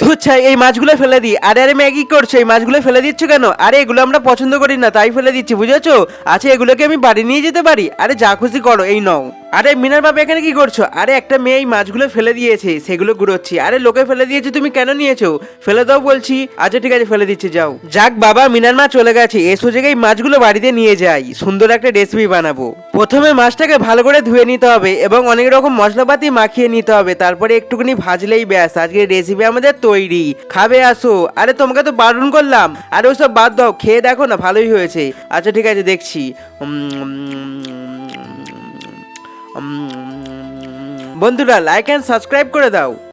ধুর ছাই, এই মাছগুলো ফেলে দিই। আরে আরে ম্যাগি করছো, এই মাছগুলো ফেলে দিচ্ছ কেন? আরে এগুলো আমরা পছন্দ করি না তাই ফেলে দিচ্ছি, বুঝেছো? আচ্ছা এগুলোকে আমি বাড়ি নিয়ে যেতে পারি? আরে যা খুশি করো, এই নাও। আরে মিনার বাবা এখানে কি করছো? আরে একটা মেয়ে এই মাছগুলো ফেলে দিয়েছে, সেগুলো গুড়োচ্ছি। আরে লোকে ফেলে দিয়েছে, তুমি কেন নিয়েছো? ফেলে দাও বলছি। আচ্ছা ঠিক আছে, ফেলে দিচ্ছি, যাও। যাক বাবা, মিনার মা চলে গেছে, এসো জায়গায় এই মাছগুলো বাড়িতে নিয়ে যাই, সুন্দর একটা রেসিপি বানাবো। প্রথমে মাছটাকে ভালো করে ধুয়ে নিতে হবে এবং অনেক রকম মশলাপাতি মাখিয়ে নিতে হবে, তারপরে একটুখানি ভাজলেই ব্যাস, আজকের রেসিপি আমাদের তৈরি। খাবে আসো। আরে তোমাকে তো বারণ করলাম। আরে ওসব বাদ দাও, খেয়ে দেখো না, ভালোই হয়েছে। আচ্ছা ঠিক আছে, দেখছি। বন্ধুরা লাইক অ্যান্ড সাবস্ক্রাইব করে দাও।